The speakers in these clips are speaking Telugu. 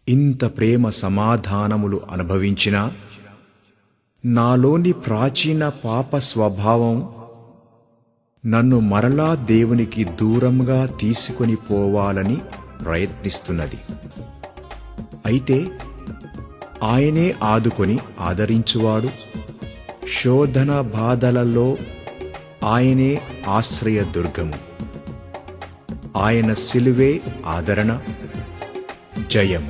ఇంత ప్రేమ సమాధానములు అనుభవించినా నాలోని ప్రాచీన పాప స్వభావం నన్ను మరలా దేవునికి దూరంగా తీసుకొని పోవాలని ప్రయత్నిస్తున్నది. అయితే ఆయనే ఆదుకొని ఆదరించువాడు. శోధన బాధలలో ఆయనే ఆశ్రయదుర్గము. ఆయన సిలువే ఆదరణ, జయం.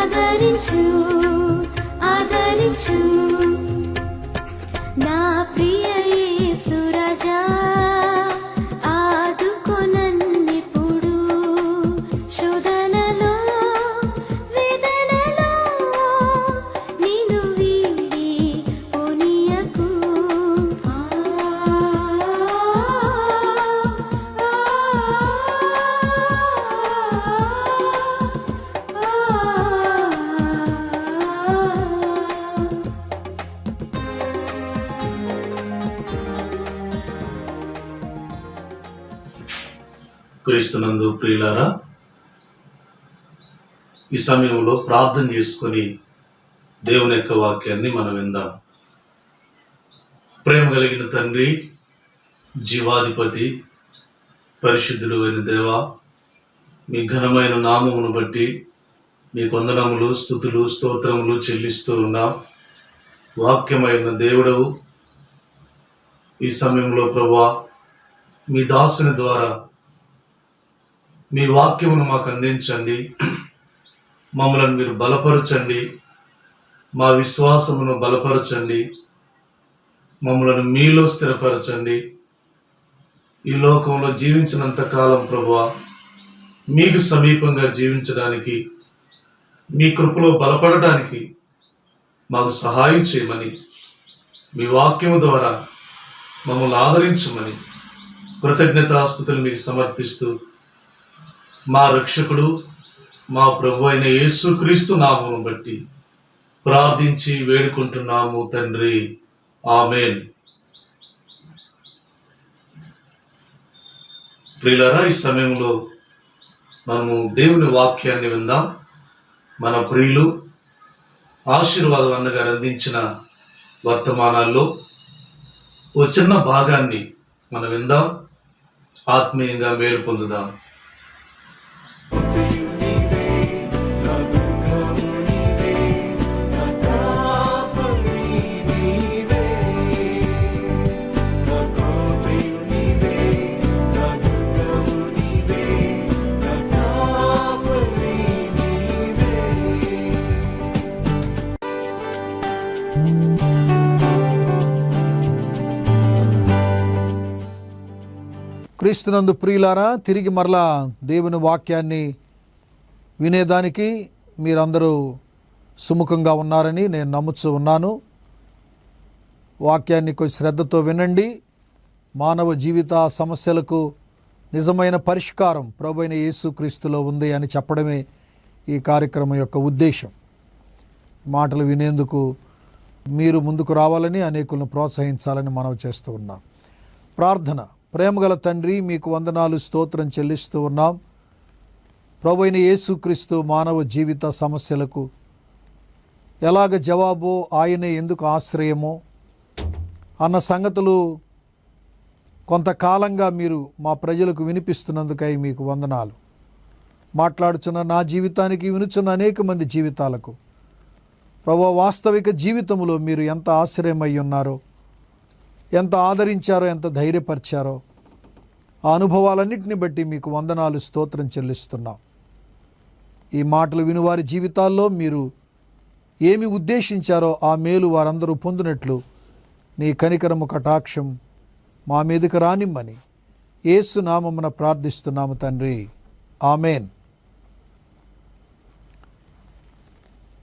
ఆదరించు ఆదరించు నా ప్రియ యేసు రాజా, ఆదుకొనన్నిప్పుడు శోధనలో వేదనలో నిన్ను వీడి పోనీయకు. క్రీస్తునందు ప్రియులారా, ఈ సమయంలో ప్రార్థన చేసుకొని దేవుని యొక్క వాక్యాన్ని మనం విందాం. ప్రేమ కలిగిన తండ్రి, జీవాధిపతి, పరిశుద్ధుడు అయిన దేవా, మీ ఘనమైన నామమును బట్టి మీ వందనములు, స్తుతులు, స్తోత్రములు చెల్లిస్తూ ఉన్నాం. వాక్యమైన దేవుడవు, ఈ సమయంలో ప్రభువా మీ దాసుని ద్వారా మీ వాక్యమును మాకు అందించండి. మమ్మల్ని మీరు బలపరచండి, మా విశ్వాసమును బలపరచండి, మమ్మల్ని మీలో స్థిరపరచండి. ఈ లోకంలో జీవించినంత కాలం ప్రభువా మీకు సమీపంగా జీవించడానికి, మీ కృపలో బలపడటానికి మాకు సహాయం చేయమని, మీ వాక్యము ద్వారా మమ్మల్ని ఆదరించమని కృతజ్ఞతాస్తుతులు మీకు సమర్పిస్తూ మా రక్షకుడు, మా ప్రభు అయిన యేసుక్రీస్తు నామమును బట్టి ప్రార్థించి వేడుకుంటున్నాము తండ్రి, ఆమేన్. ప్రియులారా, ఈ సమయంలో మనము దేవుని వాక్యాన్ని విందాం. మన ప్రియులు ఆశీర్వాదం అన్నగారు అందించిన వర్తమానాల్లో ఓ చిన్న భాగాన్ని మనం విందాం, ఆత్మీయంగా మేలు పొందుదాం. క్రీస్తునందు ప్రియులారా, తిరిగి మరలా దేవుని వాక్యాన్ని వినేదానికి మీరందరూ సుముఖంగా ఉన్నారని నేను నమ్ముతూ ఉన్నాను. వాక్యాన్ని కొంచెం శ్రద్ధతో వినండి. మానవ జీవిత సమస్యలకు నిజమైన పరిష్కారం ప్రభువైన యేసుక్రీస్తులో ఉంది అని చెప్పడమే ఈ కార్యక్రమం యొక్క ఉద్దేశం. మాటలు వినేందుకు మీరు ముందుకు రావాలని, అనేకులను ప్రోత్సహించాలని మనవి చేస్తూ ఉన్నాం. ప్రార్థన. ప్రేమగల తండ్రి, మీకు వందనాలు, స్తోత్రం చెల్లిస్తూ ఉన్నాం. ప్రభువైన యేసుక్రీస్తు మానవ జీవిత సమస్యలకు ఎలాగ జవాబో, ఆయనే ఎందుకు ఆశ్రయమో అన్న సంగతులు కొంతకాలంగా మీరు మా ప్రజలకు వినిపిస్తున్నందుకై మీకు వందనాలు. మాట్లాడుచున్న నా జీవితానికి, వినుచున్న అనేక మంది జీవితాలకు ప్రభువా, వాస్తవిక జీవితంలో మీరు ఎంత ఆశ్రయమై ఉన్నారో, ఎంత ఆదరించారో, ఎంత ధైర్యపరిచారో, ఆ అనుభవాలన్నింటిని బట్టి మీకు వందనాలు, స్తోత్రం చెల్లిస్తున్నాం. ఈ మాటలు వినువారి జీవితాల్లో మీరు ఏమి ఉద్దేశించారో ఆ మేలు వారందరూ పొందినట్లు నీ కనికరము, కటాక్షం మా మీదకి రానిమ్మని యేసు నామమున ప్రార్థిస్తున్నాము తండ్రి, ఆమెన్.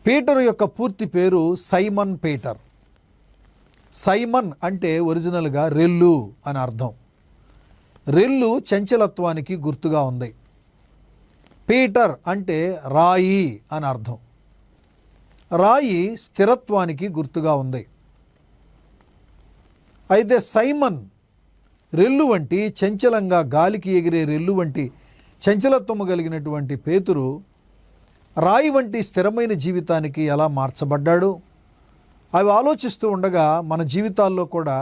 పీటరు యొక్క పూర్తి పేరు సైమన్ పీటర్. సైమన్ అంటే ఒరిజినల్గా రెల్లు అని అర్థం. రెల్లు చంచలత్వానికి గుర్తుగా ఉంది. పీటర్ అంటే రాయి అని అర్థం. రాయి స్థిరత్వానికి గుర్తుగా ఉంది. అయితే సైమన్ రెల్లు వంటి చంచలంగా గాలికి ఎగిరే రెల్లు వంటి చంచలత్వము కలిగినటువంటి పేతురు రాయి వంటి స్థిరమైన జీవితానికి ఎలా మార్చబడ్డాడు? అవి ఆలోచిస్తూ ఉండగా మన జీవితాల్లో కూడా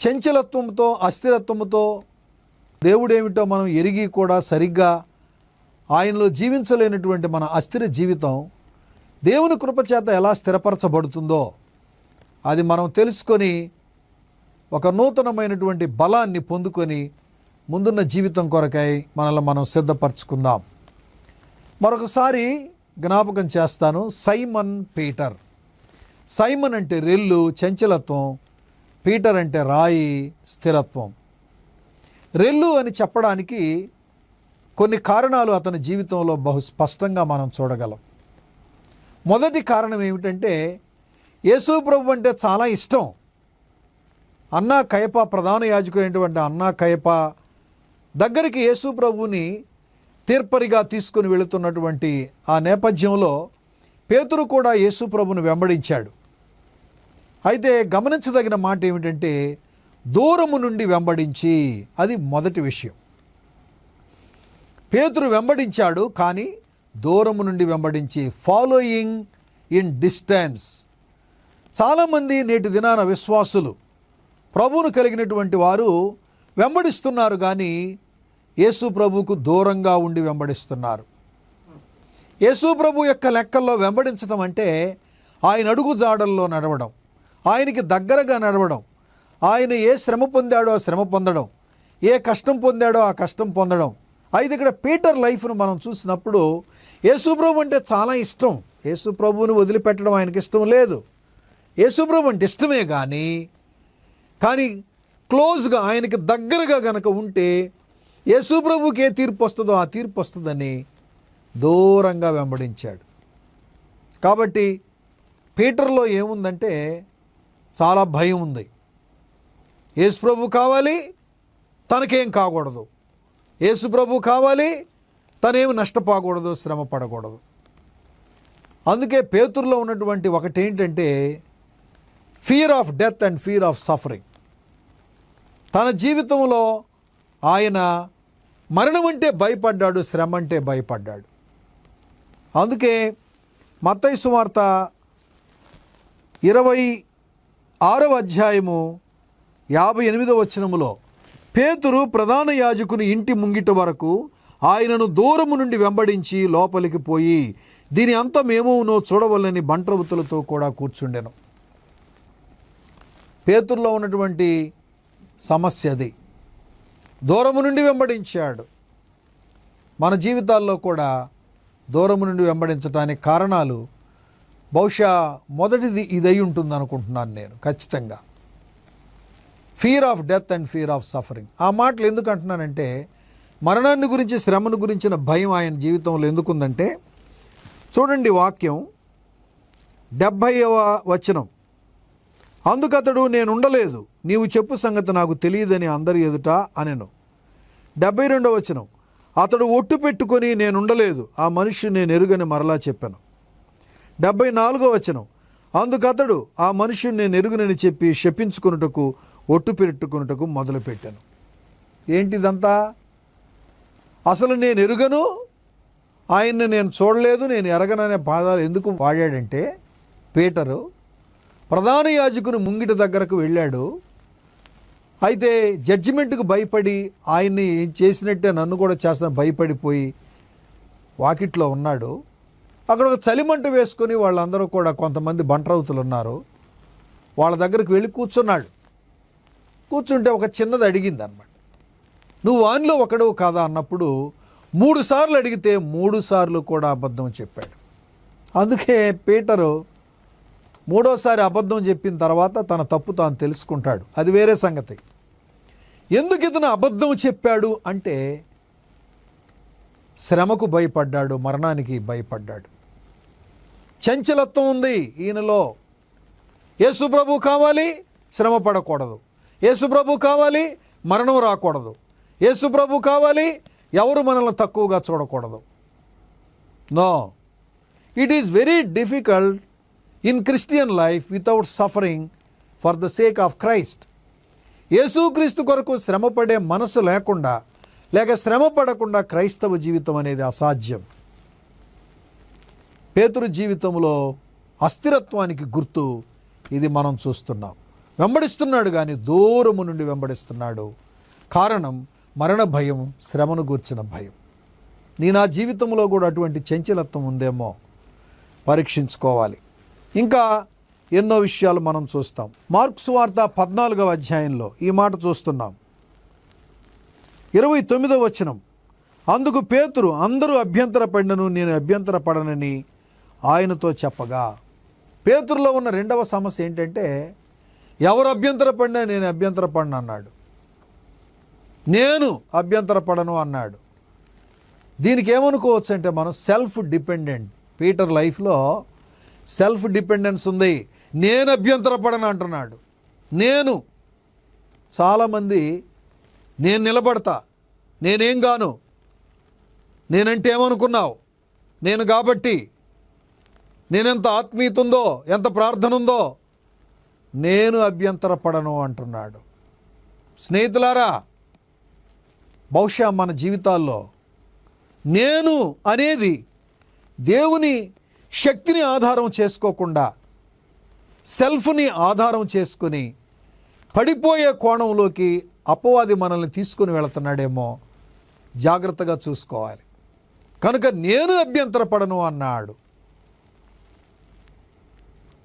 చంచలత్వంతో, అస్థిరత్వంతో దేవుడేమిటో మనం ఎరిగి కూడా సరిగ్గా ఆయనలో జీవించలేనటువంటి మన అస్థిర జీవితం దేవుని కృపచేత ఎలా స్థిరపరచబడుతుందో అది మనం తెలుసుకొని ఒక నూతనమైనటువంటి బలాన్ని పొందుకొని ముందున్న జీవితం కొరకై మనల్ని మనం సిద్ధపరచుకుందాం. మరొకసారి జ్ఞాపకం చేస్తాను. Simon Peter. సైమన్ అంటే రెల్లు, చంచలత్వం. పీటర్ అంటే రాయి, స్థిరత్వం. రెల్లు అని చెప్పడానికి కొన్ని కారణాలు అతని జీవితంలో బహు స్పష్టంగా మనం చూడగలం. మొదటి కారణం ఏమిటంటే యేసు ప్రభు అంటే చాలా ఇష్టం. అన్నా కయప, ప్రధాన యాజకుడైనటువంటి అన్నా కయప దగ్గరికి యేసు ప్రభువుని తీర్పరిగా తీసుకుని వెళుతున్నటువంటి ఆ నేపథ్యంలో పేతురు కూడా యేసు ప్రభువుని వెంబడించాడు. అయితే గమనించదగిన మాట ఏమిటంటే దూరము నుండి వెంబడించి, అది మొదటి విషయం. పేతురు వెంబడించాడు, కానీ దూరము నుండి వెంబడించి, ఫాలోయింగ్ ఇన్ డిస్టెన్స్. చాలామంది నేటి దినాన విశ్వాసులు, ప్రభువును కలిగినటువంటి వారు వెంబడిస్తున్నారు, కానీ యేసు ప్రభువుకు దూరంగా ఉండి వెంబడిస్తున్నారు. యేసు ప్రభు యొక్క లెక్కల్లో వెంబడించడం అంటే ఆయన అడుగు జాడల్లో నడవడం, ఆయనకి దగ్గరగా నడవడం, ఆయన ఏ శ్రమ పొందాడో ఆ శ్రమ పొందడం, ఏ కష్టం పొందాడో ఆ కష్టం పొందడం. అయితే ఇక్కడ పీటర్ లైఫ్ను మనం చూసినప్పుడు యేసు ప్రభు అంటే చాలా ఇష్టం. యేసు ప్రభువును వదిలిపెట్టడం ఆయనకి ఇష్టం లేదు. యేసు ప్రభు అంటే ఇష్టమే, కానీ క్లోజ్గా ఆయనకి దగ్గరగా గనక ఉంటే యేసు ప్రభువుకి ఏ తీర్పు వస్తుందో ఆ తీర్పు వస్తుందని దూరంగా వెంబడించాడు. కాబట్టి పీటర్లో ఏముందంటే చాలా భయం ఉంది. యేసు ప్రభు కావాలి, తనకేం కాకూడదు. యేసు ప్రభు కావాలి, తనేమి నష్టపోకూడదు, శ్రమ పడకూడదు. అందుకే పేతురులో ఉన్నటువంటి ఒకటేంటంటే fear of death and fear of suffering. తన జీవితంలో ఆయన మరణం అంటే భయపడ్డాడు, శ్రమ అంటే భయపడ్డాడు. అందుకే మత్తయి సువార్త 26వ అధ్యాయము 58వ వచనములో పేతురు ప్రధాన యాజకుని ఇంటి ముంగిట వరకు ఆయనను దూరము నుండి వెంబడించి లోపలికి పోయి దీని అంతమేమోనో చూడవల్లని బంట్రవుతులతో కూడా కూర్చుండెను. పేతురులో ఉన్నటువంటి సమస్య అది. దూరము నుండి వెంబడించాడు. మన జీవితాల్లో కూడా దూరము నుండి వెంబడించడానికి కారణాలు బహుశా మొదటిది ఇదై ఉంటుంది అనుకుంటున్నాను నేను ఖచ్చితంగా. Fear of death and fear of suffering. ఆ మాటలు ఎందుకు అంటున్నానంటే, మరణాన్ని గురించి, శ్రమను గురించిన భయం ఆయన జీవితంలో ఎందుకుందంటే, చూడండి వాక్యం 70వ వచనం. అందుకతడు నేను ఉండలేదు, నీవు చెప్పు సంగతి నాకు తెలియదని అందరి ఎదుట అనెను. 72వ వచనం. అతడు ఒట్టు పెట్టుకొని నేను ఉండలేదు, ఆ మనిషి నేను ఎరుగని మరలా చెప్పాను. 74వ వచనం. అందుకతడు ఆ మనిషిని నేను ఎరుగునని చెప్పి శపించుకొనుటకు ఒట్టు పెట్టుకొనుటకు మొదలుపెట్టాను. ఏంటిదంతా? అసలు నేను ఎరుగను, ఆయన్ని నేను చూడలేదు, నేను ఎరగననే పాదాలు ఎందుకు వాడాడంటే, పీటరు ప్రధాన యాజకుని ముంగిటి దగ్గరకు వెళ్ళాడు. అయితే జడ్జిమెంట్కు భయపడి ఆయన్ని చేసినట్టే నన్ను కూడా చేస్తా భయపడిపోయి వాకిట్లో ఉన్నాడు. అక్కడ ఒక చలిమంట వేసుకొని వాళ్ళందరూ కూడా కొంతమంది బంట్రౌతులు ఉన్నారు. వాళ్ళ దగ్గరికి వెళ్ళి కూర్చున్నాడు. కూర్చుంటే ఒక చిన్నది అడిగింది అన్నమాట. నువ్వు వానిలో ఒకడు కాదా అన్నప్పుడు 3 సార్లు అడిగితే 3 సార్లు కూడా అబద్ధం చెప్పాడు. అందుకే పీటరు 3వసారి అబద్ధం చెప్పిన తర్వాత తన తప్పు తాను తెలుసుకుంటాడు. అది వేరే సంగతి. ఎందుకు ఇతను అబద్ధం చెప్పాడు అంటే, శ్రమకు భయపడ్డాడు, మరణానికి భయపడ్డాడు. చంచలత్వం ఉంది ఈయనలో. యేసు ప్రభు కావాలి, శ్రమ పడకూడదు. యేసు ప్రభు కావాలి, మరణం రాకూడదు. యేసు ప్రభు కావాలి, ఎవరు మనల్ని తక్కువగా చూడకూడదు. No, it is very difficult in Christian life without suffering for the sake of Christ. యేసుక్రీస్తు కొరకు శ్రమపడే మనసు లేకుండా, లేక శ్రమ పడకుండా క్రైస్తవ జీవితం అనేది అసాధ్యం. పేతురు జీవితంలో అస్థిరత్వానికి గుర్తు ఇది మనం చూస్తున్నాం. వెంబడిస్తున్నాడు కానీ దూరము నుండి వెంబడిస్తున్నాడు. కారణం మరణ భయం, శ్రమను గూర్చిన భయం. నా జీవితంలో కూడా అటువంటి చంచలత్వం ఉందేమో పరీక్షించుకోవాలి. ఇంకా ఎన్నో విషయాలు మనం చూస్తాం. మార్కు సువార్త 14వ అధ్యాయంలో ఈ మాట చూస్తున్నాం. 29వ వచనం. అందుకు పేతురు అందరూ అభ్యంతరపడినను నేను అభ్యంతరపడనని ఆయనతో చెప్పగా. పేతురులో ఉన్న రెండవ సమస్య ఏంటంటే, ఎవరు అభ్యంతరపడినా నేను అభ్యంతరపడను అన్నాడు. నేను అభ్యంతరపడను అన్నాడు. దీనికి ఏమనుకోవచ్చు అంటే, మనం సెల్ఫ్ డిపెండెంట్. పీటర్ లైఫ్లో సెల్ఫ్ డిపెండెన్స్ ఉంది. నేను అభ్యంతరపడను అంటున్నాడు. నేను చాలామంది నేను నిలబడతా, నేనేం గాను, నేనంటే ఏమనుకున్నావు, నేను కాబట్టి, నేనెంత ఆత్మీయత ఉందో, ఎంత ప్రార్థన ఉందో, నేను అభ్యంతరపడను అంటున్నాడు. స్నేహితులారా, బహుశా మన జీవితాల్లో నేను అనేది దేవుని శక్తిని ఆధారం చేసుకోకుండా సెల్ఫ్ని ఆధారం చేసుకుని పడిపోయే కోణంలోకి అపవాది మనల్ని తీసుకుని వెళుతున్నాడేమో జాగ్రత్తగా చూసుకోవాలి. కనుక నేను అభ్యంతరపడను అన్నాడు,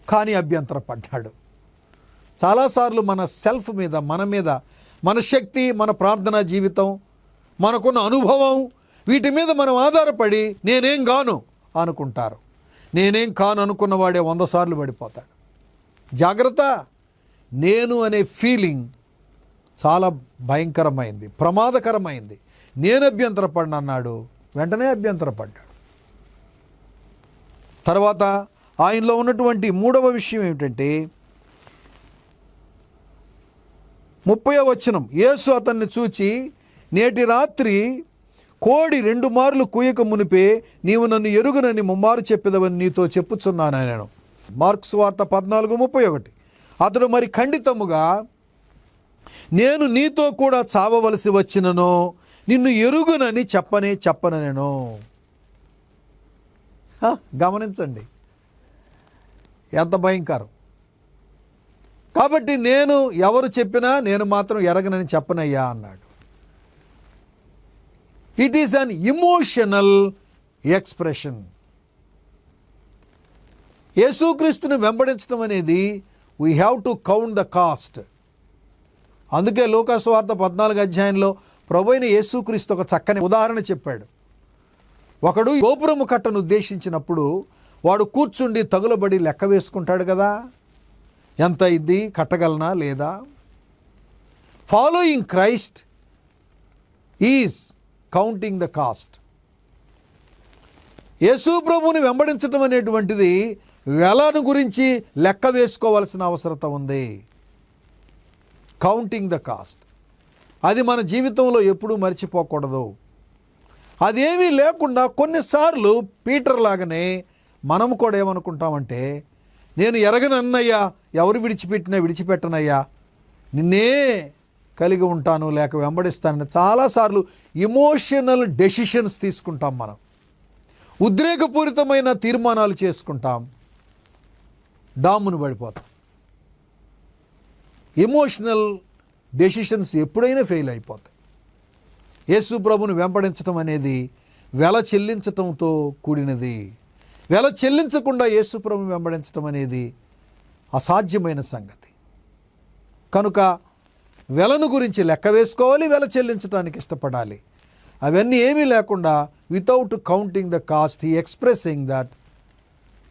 కానీ అభ్యంతరపడ్డాడు. చాలాసార్లు మన సెల్ఫ్ మీద, మన శక్తి, మన ప్రార్థనా జీవితం, మనకున్న అనుభవం, వీటి మీద మనం ఆధారపడి నేనేం గాను అనుకుంటారు. నేనేం కాను అనుకున్నవాడే 100 సార్లు పడిపోతాడు. జాగ్రత్త. నేను అనే ఫీలింగ్ చాలా భయంకరమైంది, ప్రమాదకరమైంది. నేను అభ్యంతరపడిన అన్నాడు, వెంటనే అభ్యంతరపడ్డాడు. తర్వాత ఆయనలో ఉన్నటువంటి 3వ విషయం ఏమిటంటే, 30వ వచనం. యేసు అతన్ని చూచి, నేటి రాత్రి కోడి 2 మార్లు కూయక మునిపే నీవు నన్ను ఎరుగనని 3 మారు చెప్పేదవని నీతో చెప్పుచున్నాను నేను. మార్కు సువార్త 14:31. అతడు మరి ఖండితముగా, నేను నీతో కూడా చావవలసి వచ్చినను నిన్ను ఎరుగునని చెప్పను నేను. గమనించండి ఎంత భయంకరం. కాబట్టి నేను ఎవరు చెప్పినా నేను మాత్రం ఎరగనని చెప్పనయ్యా అన్నాడు. It is an emotional expression. యేసుక్రీస్తుని వెంబడించడం అనేది we have to count the cost. అందుకే లూకాసు వార్త 14వ అధ్యాయంలో ప్రభువైన యేసుక్రీస్తు ఒక చక్కని ఉదాహరణ చెప్పాడు. ఒకడు గోపురము కట్టను ఉద్దేశించినప్పుడు వాడు కూర్చుండి తగులబడి లెక్క వేసుకుంటాడు కదా, ఎంత ఇది కట్టగలనా లేదా. Following Christ is counting the cost. Yesu ప్రభువుని వెంబడించడం అనేటువంటిది వెలను గురించి లెక్క వేసుకోవాల్సిన అవసరత ఉంది. కౌంటింగ్ ద కాస్ట్, అది మన జీవితంలో ఎప్పుడూ మర్చిపోకూడదు. అదేమీ లేకుండా కొన్నిసార్లు పీటర్ లాగానే మనం కూడా ఏమనుకుంటామంటే, నేను ఎరగనన్నయ్యా, ఎవరు విడిచిపెట్టినా విడిచిపెట్టనయ్యా, నిన్నే కలిగి ఉంటాను లేక వెంబడిస్తానని చాలాసార్లు ఎమోషనల్ డెసిషన్స్ తీసుకుంటాం. మనం ఉద్రేకపూరితమైన తీర్మానాలు చేసుకుంటాం, డామును పడిపోతాం. ఎమోషనల్ డెసిషన్స్ ఎప్పుడైనా ఫెయిల్ అయిపోతాయి. యేసు ప్రభుని వెంబడించడం అనేది వెల చెల్లించటంతో కూడినది. వెల చెల్లించకుండా యేసు ప్రభుని వెంబడించడం అనేది అసాధ్యమైన సంగతి. కనుక వెలను గురించి లెక్క వేసుకోవాలి, వెల చెల్లించడానికి ఇష్టపడాలి. అవన్నీ ఏమీ లేకుండా without counting the cost he expressing that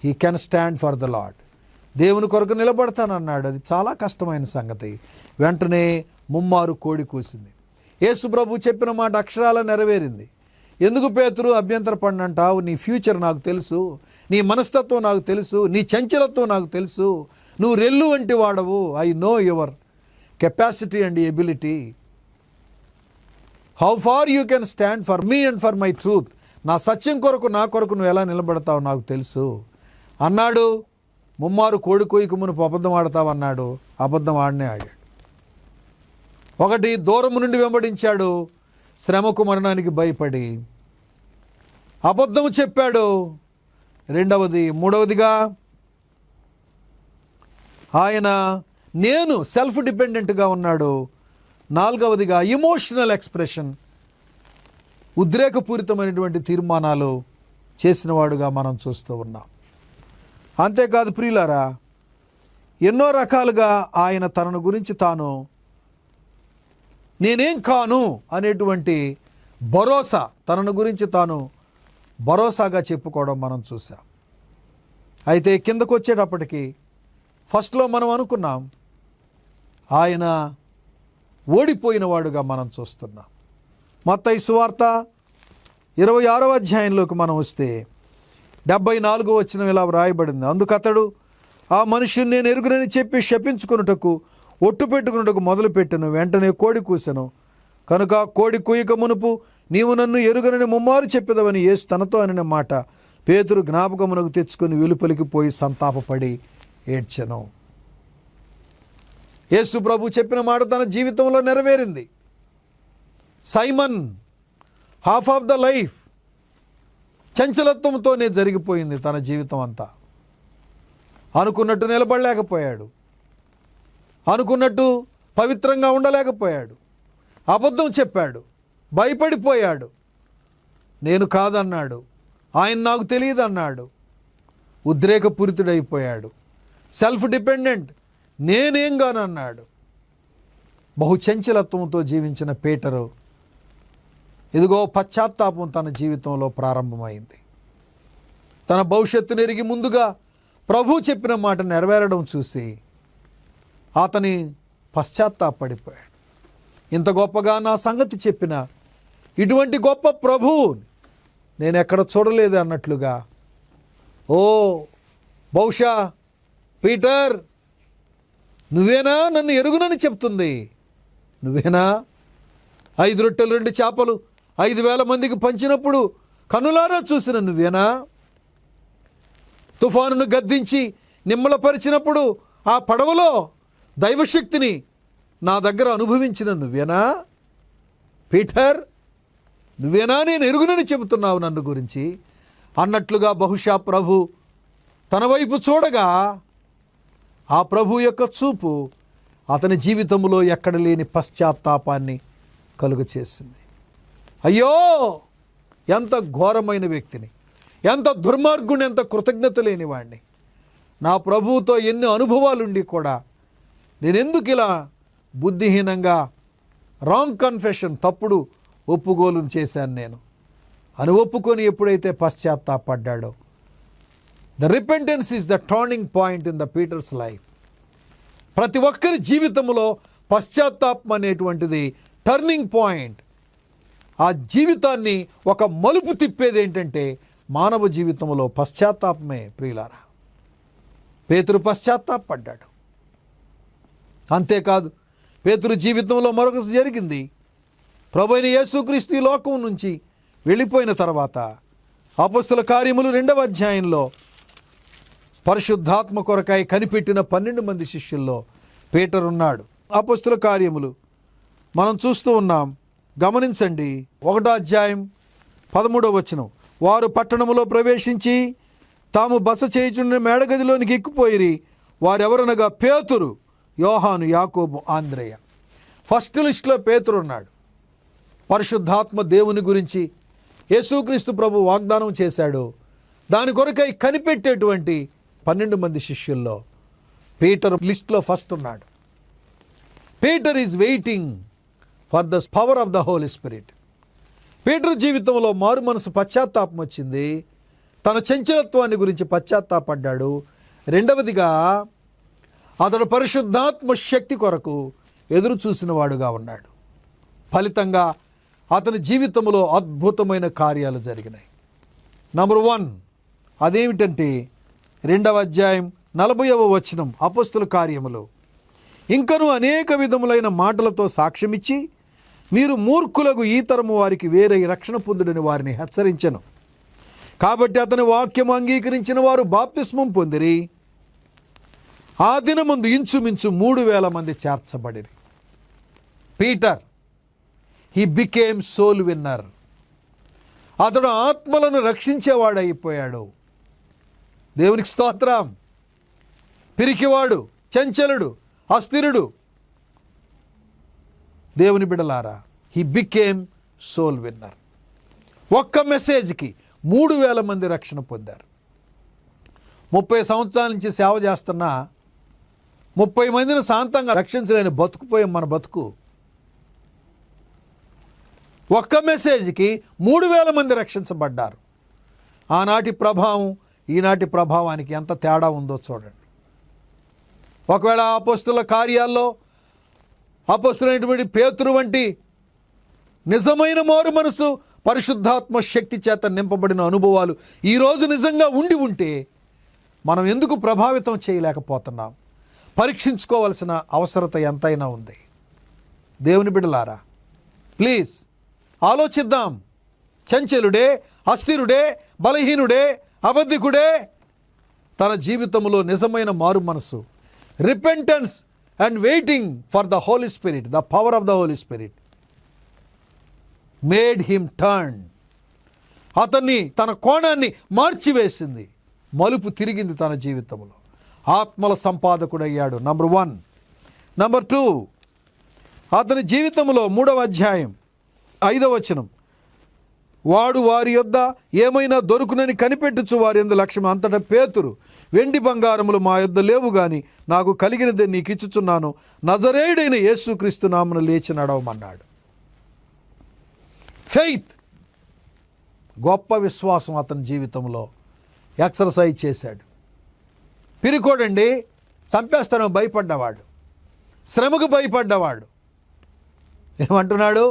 he can stand for the lord. దేవుని కొరకు నిలబడతానన్నాడు. అది చాలా కష్టమైన సంగతి. వెంటనే ముమ్మారు కోడి కూసింది. యేసు ప్రభు చెప్పిన మాట అక్షరాల నెరవేరింది. ఎందుకు పేతురు అభ్యంతరపడినంటావు? నీ ఫ్యూచర్ నాకు తెలుసు, నీ మనస్తత్వం నాకు తెలుసు, నీ చంచలత్వం నాకు తెలుసు, నువ్వు రెల్లు వంటి వాడవు. I know your capacity and ability. How far you can stand for me and for my truth. నా సత్యం కొరకు, నా కొరకు నువ్వు ఎలా నిలబడతావు నాకు తెలుసు అన్నాడు. ముమ్మారు కోడి కోయికు మునుపు అబద్ధం ఆడతావన్నాడు. అబద్ధం ఆడనే ఆడాడు. ఒకటి, దూరం నుండి వెంబడించాడు, శ్రమకు మరణానికి భయపడి అబద్ధము చెప్పాడు. మూడవదిగా ఆయన నేను సెల్ఫ్ డిపెండెంట్గా ఉన్నాడు. నాలుగవదిగా ఎమోషనల్ ఎక్స్ప్రెషన్, ఉద్రేకపూరితమైనటువంటి తీర్మానాలు చేసినవాడుగా మనం చూస్తూ ఉన్నాం. అంతేకాదు ప్రియులారా, ఎన్నో రకాలుగా ఆయన తనను గురించి తాను నేనేం కాను అనేటువంటి భరోసా, తనను గురించి తాను భరోసాగా చెప్పుకోవడం మనం చూసాం. అయితే కిందకు వచ్చేటప్పటికి ఫస్ట్లో మనం అనుకున్నాం ఆయన ఓడిపోయిన వాడుగా మనం చూస్తున్నాం. మత్తయి సువార్త 26వ అధ్యాయంలోకి మనం వస్తే 74వ వచనం ఇలా వ్రాయబడింది. అందుకతడు ఆ మనుష్యుని నేను ఎరుగునని చెప్పి శపించుకొనుటకు ఒట్టు పెట్టుకున్నటకు మొదలుపెట్టెను. వెంటనే కోడి కూసెను. కనుక కోడి కూయక మునుపు నీవు నన్ను ఎరుగనని ముమ్మారు చెప్పేదవని యేసు తనతో అనిన మాట పేతురు జ్ఞాపకమునకు తెచ్చుకొని వెలుపలికి పోయి సంతాపపడి ఏడ్చెను. యేసు ప్రభు చెప్పిన మాట తన జీవితంలో నెరవేరింది. Simon, half of the life చంచలత్వంతోనే జరిగిపోయింది తన జీవితం అంతా. అనుకున్నట్టు నిలబడలేకపోయాడు, అనుకున్నట్టు పవిత్రంగా ఉండలేకపోయాడు, అబద్ధం చెప్పాడు, భయపడిపోయాడు, నేను కాదన్నాడు, ఆయన నాకు తెలియదు అన్నాడు, ఉద్రేకపూరితుడైపోయాడు, సెల్ఫ్ డిపెండెంట్, నేనేం కానన్నాడు. బహు చంచలత్వంతో జీవించిన పీటరు ఇదిగో పశ్చాత్తాపం తన జీవితంలో ప్రారంభమైంది. తన భవిష్యత్తును ఎరిగి ముందుగా ప్రభు చెప్పిన మాట నెరవేరడం చూసి అతని పశ్చాత్తాపడిపోయాడు. ఇంత గొప్పగా నా సంగతి చెప్పిన ఇటువంటి గొప్ప ప్రభువు నేను ఎక్కడ చూడలేదు అన్నట్లుగా, ఓ బహుశా పీటర్ నువ్వేనా నన్ను ఎరుగునని చెప్తుంది, నువ్వేనా 5 రొట్టెలు 2 చేపలు 5,000 మందికి పంచినప్పుడు కనులారా చూసిన నువ్వేనా, తుఫానును గద్దించి నిమ్మలపరిచినప్పుడు ఆ పడవలో దైవశక్తిని నా దగ్గర అనుభవించిన నువ్వేనా పీటర్, నువ్వేనా నేను ఎరుగునని చెబుతున్నావు నన్ను గురించి అన్నట్లుగా బహుశా ప్రభు తన వైపు చూడగా ఆ ప్రభు యొక్క చూపు అతని జీవితంలో ఎక్కడ లేని పశ్చాత్తాపాన్ని కలుగు చేసింది. అయ్యో ఎంత ఘోరమైన వ్యక్తిని, ఎంత దుర్మార్గుని, ఎంత కృతజ్ఞత లేని వాడిని, నా ప్రభువుతో ఎన్ని అనుభవాలుండి కూడా నేనెందుకు ఇలా బుద్ధిహీనంగా రాంగ్ కన్ఫెషన్, తప్పుడు ఒప్పుకోలు చేశాను నేను అని ఒప్పుకొని ఎప్పుడైతే పశ్చాత్తాపడ్డాడో the repentance is the turning point in the Peter's life. ప్రతి ఒక్కరి జీవితంలో పశ్చాత్తాపం అనేటువంటిది టర్నింగ్ పాయింట్. ఆ జీవితాన్ని ఒక మలుపు తిప్పేది ఏంటంటే మానవ జీవితంలో పశ్చాత్తాపమే ప్రియులారా. పేతురు పశ్చాత్తాపడ్డాడు. అంతేకాదు పేతురు జీవితంలో మరొక జరిగింది. ప్రభువైన యేసుక్రీస్తు ఈ లోకం నుంచి వెళ్ళిపోయిన తర్వాత అపొస్తలుల కార్యములు 2వ అధ్యాయంలో పరిశుద్ధాత్మ కొరకై కనిపెట్టిన 12 మంది శిష్యుల్లో పేతురు ఉన్నాడు. అపొస్తలుల కార్యములు మనం చూస్తూ ఉన్నాం. గమనించండి, 1వ అధ్యాయం 13వ వచనం. వారు పట్టణములో ప్రవేశించి తాము బస చేయుచున్న మేడగదిలోనికి ఎక్కిపోయిరి. వారెవరనగా పేతురు, యోహాను, యాకోబు, ఆంద్రేయ. ఫస్ట్ లిస్టులో పేతురు ఉన్నాడు. పరిశుద్ధాత్మ దేవుని గురించి యేసుక్రీస్తు ప్రభు వాగ్దానం చేశాడు. దాని కొరకై కనిపెట్టేటువంటి 12 మంది శిష్యుల్లో పీటర్ లిస్ట్లో ఫస్ట్ ఉన్నాడు. Peter is waiting for the power of the Holy Spirit. Peter జీవితంలో మారు మనసు పశ్చాత్తాపం వచ్చింది. తన చంచలత్వాన్ని గురించి పశ్చాత్తాపడ్డాడు. రెండవదిగా అతడు పరిశుద్ధాత్మ శక్తి కొరకు ఎదురు చూసిన వాడుగా ఉన్నాడు. ఫలితంగా అతని జీవితంలో అద్భుతమైన కార్యాలు జరిగినాయి. నంబర్ 1 అదేమిటంటే 2వ అధ్యాయం 40వ వచనం అపొస్తలుల కార్యములు. ఇంకను అనేక విధములైన మాటలతో సాక్ష్యమిచ్చి మీరు మూర్ఖులకు ఈ తరము వారికి వేరే రక్షణ పొందుడని వారిని హెచ్చరించెను. కాబట్టి అతని వాక్యం అంగీకరించిన వారు బాప్తిస్మం పొందిరి. ఆ దినమందు ఇంచుమించు 3,000 మంది చేర్చబడిరి. Peter he became soul winner. అతడు ఆత్మలను రక్షించేవాడైపోయాడు. దేవునికి స్తోత్రం. పిరికివాడు, చంచలుడు, అస్థిరుడు, దేవుని బిడలారా, హీ బికేమ్ సోల్ విన్నర్. ఒక్క మెసేజ్కి 3,000 మంది రక్షణ పొందారు. 30 సంవత్సరాల నుంచి సేవ చేస్తున్నా 30 మందిని శాంతంగా రక్షించలేని బతుకుపోయాం మన బతుకు. ఒక్క మెసేజ్కి 3,000 మంది రక్షించబడ్డారు. ఆనాటి ప్రభావం ఈనాటి ప్రభావానికి ఎంత తేడా ఉందో చూడండి. ఒకవేళ అపొస్తలుల కార్యాల్లో అపొస్తలుడైనటువంటి పేతురు వంటి నిజమైన మారు మనసు పరిశుద్ధాత్మ శక్తి చేత నింపబడిన అనుభవాలు ఈరోజు నిజంగా ఉండి ఉంటే మనం ఎందుకు ప్రభావితం చేయలేకపోతున్నాం? పరీక్షించుకోవాల్సిన అవసరత ఎంతైనా ఉంది. దేవుని బిడ్డలారా, ప్లీజ్ ఆలోచిద్దాం. చంచలుడే, అస్థిరుడే, బలహీనుడే, అబద్ధికుడే తన జీవితంలో నిజమైన మారు మనసు, repentance and waiting for the Holy Spirit, the power of the Holy Spirit made him turn. అతన్ని తన కోణాన్ని మార్చివేసింది. మలుపు తిరిగింది తన జీవితంలో. ఆత్మల సంపాదకుడయ్యాడు. నంబర్ 1. నంబర్ 2, అతని జీవితంలో 3వ అధ్యాయం 5వ వచనం. వాడు వారి యొద్ద ఏమైనా దొరుకునని కనిపెట్టుచు వారి యందు లక్ష్యం. అంతటా పేతురు, వెండి బంగారములు మా యొద్ద లేవు గాని నాకు కలిగినదే నీకు ఇచ్చుచున్నాను. నజరేయుడైన యేసుక్రీస్తు నామమున లేచి నడవమన్నాడు. ఫెయిత్, గొప్ప విశ్వాసం అతని జీవితంలో ఎక్సర్సైజ్ చేశాడు. పిరికోడండి, చంపేస్తాను భయపడ్డవాడు, శ్రమకు భయపడ్డవాడు ఏమంటున్నాడు?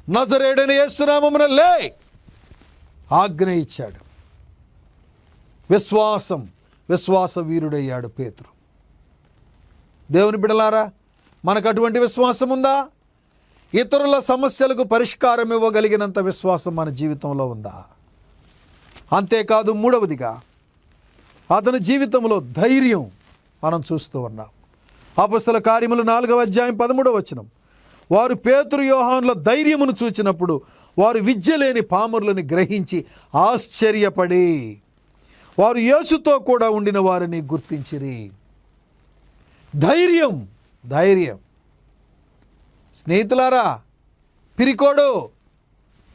నజరేయుడైన యేసు నామమున లే, ఆజ్ఞ ఇచ్చాడు. విశ్వాస వీరుడయ్యాడు పేతురు. దేవుని బిడలారా, మనకు అటువంటి విశ్వాసం ఉందా? ఇతరుల సమస్యలకు పరిష్కారం ఇవ్వగలిగినంత విశ్వాసం మన జీవితంలో ఉందా? అంతేకాదు, 3వదిగా అతని జీవితంలో ధైర్యం మనం చూస్తూ ఉన్నాం. అపొస్తలుల కార్యములు 4వ అధ్యాయం 13వ వచనం. వారు పేతురు యోహానుల ధైర్యమును చూచినప్పుడు వారు విద్య లేని పామరులను గ్రహించి ఆశ్చర్యపడి వారు యేసుతో కూడా ఉండిన వారిని గుర్తించిరి. ధైర్యం. స్నేహితులారా, పిరికోడు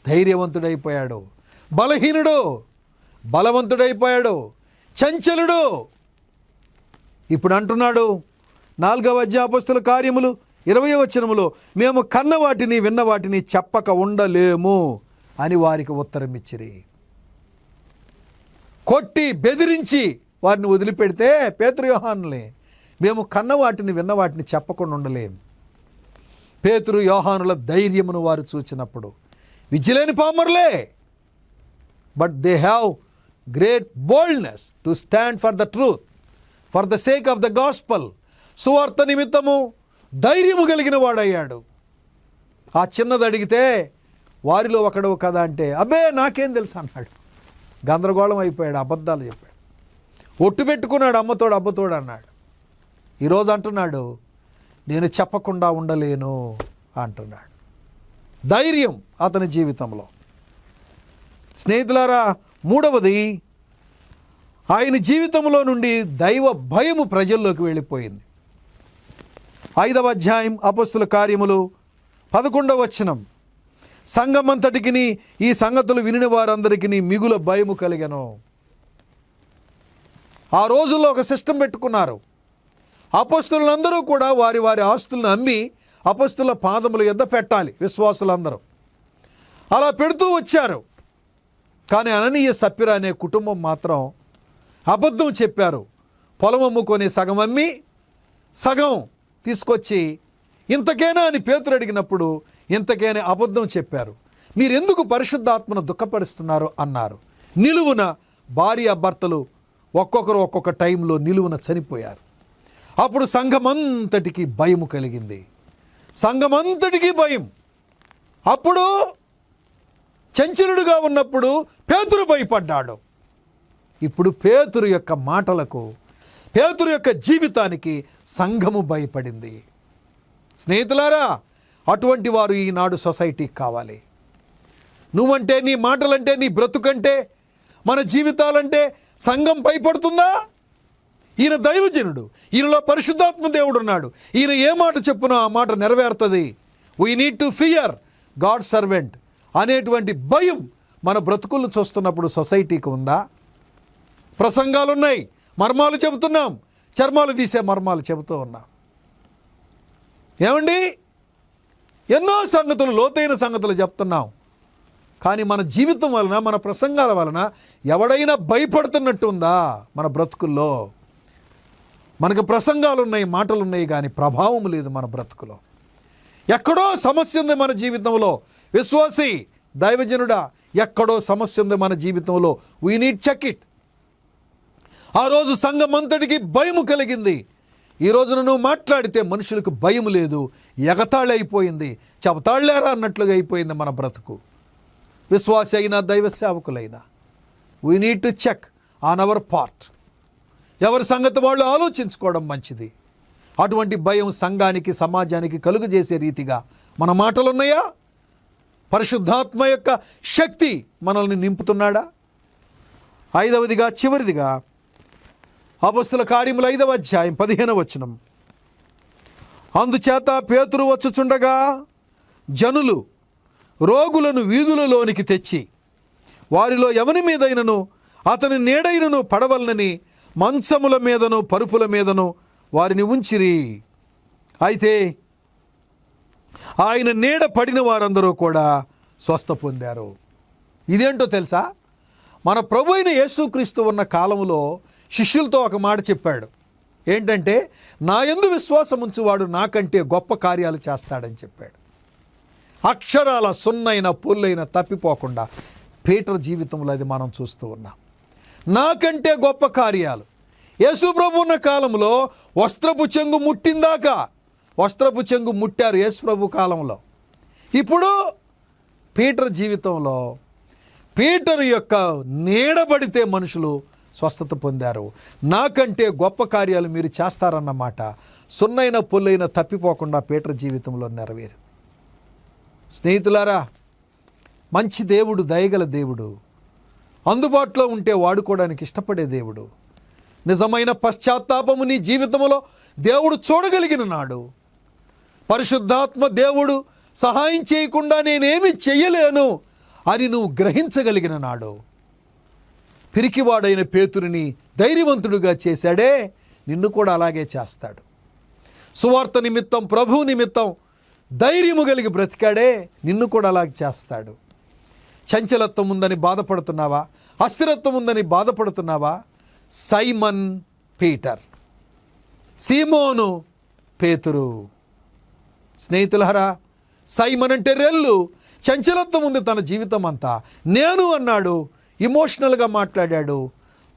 ధైర్యవంతుడైపోయాడు, బలహీనుడు బలవంతుడైపోయాడు, చంచలుడు ఇప్పుడు అంటున్నాడు 4వ అధ్యాయం అపొస్తలుల కార్యములు 20వ వచనములో, మేము కన్న వాటిని విన్న వాటిని చెప్పక ఉండలేము అని వారికి ఉత్తరం ఇచ్చిరి. కొట్టి బెదిరించి వారిని వదిలిపెడితే, పేతురు యోహానులే, మేము కన్న వాటిని విన్న వాటిని చెప్పకుండా ఉండలేం. పేతురు యోహానుల ధైర్యమును వారు చూచినప్పుడు, విద్యలేని పామరులే, but they have great boldness to stand for the truth, for the sake of the gospel. సువార్త నిమిత్తము ధైర్యము కలిగిన వాడయ్యాడు. ఆ చిన్నది అడిగితే వారిలో ఒకడవు కదా అంటే, అబ్బే నాకేం తెలుసు అన్నాడు. గందరగోళం అయిపోయాడు, అబద్ధాలు చెప్పాడు, ఒట్టు పెట్టుకున్నాడు, అమ్మతోడు అబ్బతోడు అన్నాడు. ఈరోజు అంటున్నాడు, నేను చెప్పకుండా ఉండలేను అంటున్నాడు. ధైర్యం అతని జీవితంలో. స్నేహితులారా, మూడవది, ఆయన జీవితంలో నుండి దైవ భయము ప్రజల్లోకి వెళ్ళిపోయింది. 5వ అధ్యాయం అపొస్తలుల కార్యములు 11వ వచనం, సంఘమంతటికిని ఈ సంగతులు వినిన వారందరికీ మిగుల భయము కలిగెను. ఆ రోజుల్లో ఒక సిస్టం పెట్టుకున్నారు. అపొస్తలులందరూ కూడా వారి వారి ఆస్తులను అమ్మి అపొస్తలుల పాదముల యొద్ద పెట్టాలి, విశ్వాసులందరూ. అలా పెడుతూ వచ్చారు. కానీ అననీయ సప్పిరా అనే కుటుంబం మాత్రం అబద్ధం చెప్పారు. పొలం అమ్ముకొని సగం అమ్మి సగం తీసుకొచ్చి, ఇంతకేనా అని పేతురు అడిగినప్పుడు ఇంతకేనే అబద్ధం చెప్పారు. మీరెందుకు పరిశుద్ధాత్మను దుఃఖపరుస్తున్నారు అన్నారు. నిలువున భార్య భర్తలు ఒక్కొక్కరు ఒక్కొక్క టైంలో నిలువున చనిపోయారు. అప్పుడు సంఘమంతటికి భయము కలిగింది. సంఘమంతటికి భయం. అప్పుడు చంచలుడుగా ఉన్నప్పుడు పేతురు భయపడ్డాడు. ఇప్పుడు పేతురు యొక్క మాటలకు, పేతురు యొక్క జీవితానికి సంఘము భయపడింది. స్నేహితులారా, అటువంటి వారు ఈనాడు సొసైటీకి కావాలి. నువ్వంటే, నీ మాటలంటే, నీ బ్రతుకంటే, మన జీవితాలంటే సంఘం భయపడుతుందా? ఈయన దైవజనుడు, ఈయనలో పరిశుద్ధాత్మ దేవుడు ఉన్నాడు, ఈయన ఏ మాట చెప్పునో ఆ మాట నెరవేరుతుంది. We need to fear God servant అనేటువంటి భయం మన బ్రతుకులను చూస్తున్నప్పుడు సొసైటీకి ఉందా? ప్రసంగాలు ఉన్నాయి, మర్మాలు చెబుతున్నాం, చర్మాలు తీసే మర్మాలు చెబుతూ ఉన్నాం. ఏమండి, ఎన్నో సంగతులు, లోతైన సంగతులు చెప్తున్నాం. కానీ మన జీవితం వలన, మన ప్రసంగాల వలన ఎవడైనా భయపడుతున్నట్టు ఉందా మన బ్రతుకుల్లో? మనకు ప్రసంగాలు ఉన్నాయి, మాటలు ఉన్నాయి, కానీ ప్రభావం లేదు మన బ్రతుకులో. ఎక్కడో సమస్య ఉంది మన జీవితంలో. విశ్వాసి, దైవజనుడా, ఎక్కడో సమస్య ఉంది మన జీవితంలో. We need check it. ఆ రోజు సంఘం అంతటికి భయము కలిగింది. ఈ రోజున నువ్వు మాట్లాడితే మనుషులకు భయం లేదు, ఎగతాళి అయిపోయింది, చెబతాళ్ళారా అన్నట్లుగా అయిపోయింది మన బ్రతుకు. విశ్వాసి అయినా దైవ సేవకులైనా we need to check on our part. ఎవరి సంగతి వాళ్ళు ఆలోచించుకోవడం మంచిది. అటువంటి భయం సంఘానికి, సమాజానికి కలుగజేసే రీతిగా మన మాటలున్నాయా? పరిశుద్ధాత్మ యొక్క శక్తి మనల్ని నింపుతున్నాడా? 5వదిగా, చివరిదిగా, అపొస్తలుల కార్యములు 5వ అధ్యాయం 15వ వచనం, అందుచేత పేతురు వచ్చుచుండగా జనులు రోగులను వీధులలోనికి తెచ్చి వారిలో ఎవని మీదైనను అతని నీడైనను పడవలనని మంచముల మీదను పరుపుల మీదను వారిని ఉంచిరి. అయితే ఆయన నీడ పడిన వారందరూ కూడా స్వస్థ పొందారు. ఇదేంటో తెలుసా? మన ప్రభు అయిన యేసుక్రీస్తు ఉన్న కాలంలో శిష్యులతో ఒక మాట చెప్పాడు. ఏంటంటే, నా యందు విశ్వాసం ఉంచువాడు నాకంటే గొప్ప కార్యాలు చేస్తాడని చెప్పాడు. అక్షరాల సున్నైన పొల్లైన తప్పిపోకుండా పీటర్ జీవితంలో అది మనం చూస్తూ ఉన్నాం. నాకంటే గొప్ప కార్యాలు. యేసు ప్రభు ఉన్న కాలంలో వస్త్రపు చెంగు ముట్టిందాకా వస్త్రపు చెంగు ముట్టారు యేసు ప్రభు కాలంలో. ఇప్పుడు పీటర్ జీవితంలో పీటర్ యొక్క నీడబడితే మనుషులు స్వస్థత పొందారు. నాకంటే గొప్ప కార్యాలు మీరు చేస్తారన్నమాట సున్నైన పొల్లైన తప్పిపోకుండా పీటర్ జీవితంలో నెరవేరు. స్నేహితులారా, మంచి దేవుడు, దయగల దేవుడు, అందుబాటులో ఉంటే వాడుకోవడానికి ఇష్టపడే దేవుడు. నిజమైన పశ్చాత్తాపము నీ జీవితంలో దేవుడు చూడగలిగిన నాడు, పరిశుద్ధాత్మ దేవుడు సహాయం చేయకుండా నేనేమి చెయ్యలేను అని నువ్వు గ్రహించగలిగిన నాడు, పిరికివాడైన పేతురుని ధైర్యవంతుడుగా చేశాడే, నిన్ను కూడా అలాగే చేస్తాడు. సువార్త నిమిత్తం, ప్రభువు నిమిత్తం ధైర్యము కలిగి బ్రతికాడే, నిన్ను కూడా అలాగే చేస్తాడు. చంచలత్వం ఉందని బాధపడుతున్నావా? అస్థిరత్వం ఉందని బాధపడుతున్నావా? సైమన్ పీటర్, సీమోను పేతురు. స్నేహితులారా, సైమన్ అంటే రెల్లు, చంచలత్వం ఉంది తన జీవితం అంతా. నేను అన్నాడు, ఇమోషనల్గా మాట్లాడాడు,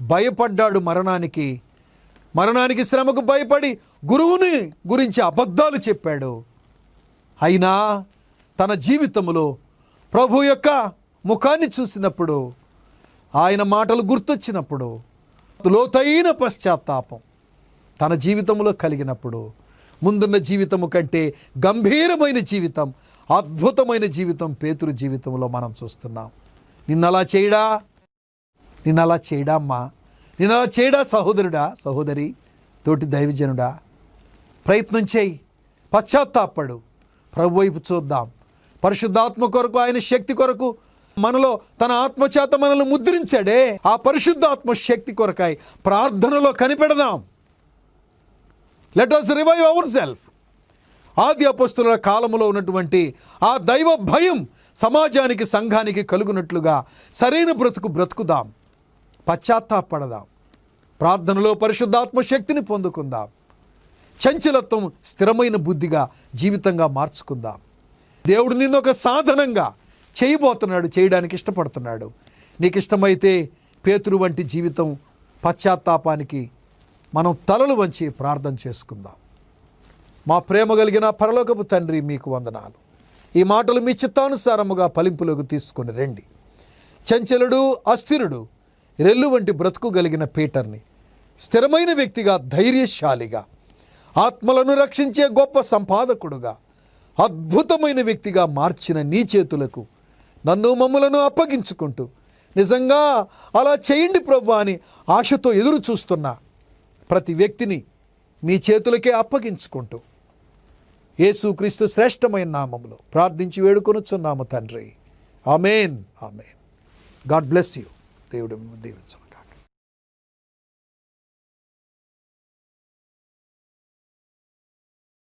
భయపడ్డాడు మరణానికి శ్రమకు భయపడి గురువుని గురించి అబద్ధాలు చెప్పాడు. అయినా తన జీవితంలో ప్రభు యొక్క ముఖాన్ని చూసినప్పుడు, ఆయన మాటలు గుర్తొచ్చినప్పుడు, లోతైన పశ్చాత్తాపం తన జీవితంలో కలిగినప్పుడు, ముందున్న జీవితము కంటే గంభీరమైన జీవితం, అద్భుతమైన జీవితం పేతురు జీవితంలో మనం చూస్తున్నాం. నిన్నలా చేయడా అమ్మా, నిన్నలా చేయడా సహోదరుడా, సహోదరి, తోటి దైవజనుడా? ప్రయత్నం చేయి, పశ్చాత్తాపడు, ప్రభు వైపు చూద్దాం. పరిశుద్ధాత్మ కొరకు, ఆయన శక్తి కొరకు మనలో తన ఆత్మచేత మనల్ని ముద్రించాడే, ఆ పరిశుద్ధాత్మ శక్తి కొరకై ప్రార్థనలో కనిపెడదాం. Let us revive our self. ఆది అపొస్తలుల కాలములో ఉన్నటువంటి ఆ దైవ భయం సమాజానికి, సంఘానికి కలుగునట్లుగా సరైన బ్రతుకుదాం, పశ్చాత్తాపడదాం, ప్రార్థనలో పరిశుద్ధాత్మ శక్తిని పొందుకుందాం, చంచలత్వం స్థిరమైన బుద్ధిగా జీవితంగా మార్చుకుందాం. దేవుడు నిన్ను ఒక సాధనంగా చేయడానికి ఇష్టపడుతున్నాడు. నీకు ఇష్టమైతే పేతురు వంటి జీవితం, పశ్చాత్తాపానికి మనం తలలు వంచి ప్రార్థన చేసుకుందాం. మా ప్రేమ కలిగిన పరలోకపు తండ్రి, మీకు వందనాలు. ఈ మాటలు మీ చిత్తానుసారముగా ఫలింపులోకి తీసుకొని రండి. చంచలుడు, అస్థిరుడు, రెల్లు వంటి బ్రతుకు కలిగిన పీటర్ని స్థిరమైన వ్యక్తిగా, ధైర్యశాలిగా, ఆత్మలను రక్షించే గొప్ప సంపాదకుడుగా, అద్భుతమైన వ్యక్తిగా మార్చిన నీ చేతులకు మమ్మలను అప్పగించుకుంటూ, నిజంగా అలా చేయండి ప్రభు అని ఆశతో ఎదురు చూస్తున్న ప్రతి వ్యక్తిని మీ చేతులకే అప్పగించుకుంటూ, యేసుక్రీస్తు శ్రేష్టమైన నామములో ప్రార్థించి వేడుకొనుచున్నాము తండ్రి. ఆమేన్, ఆమేన్. God bless you. దేవుడు దీవించు.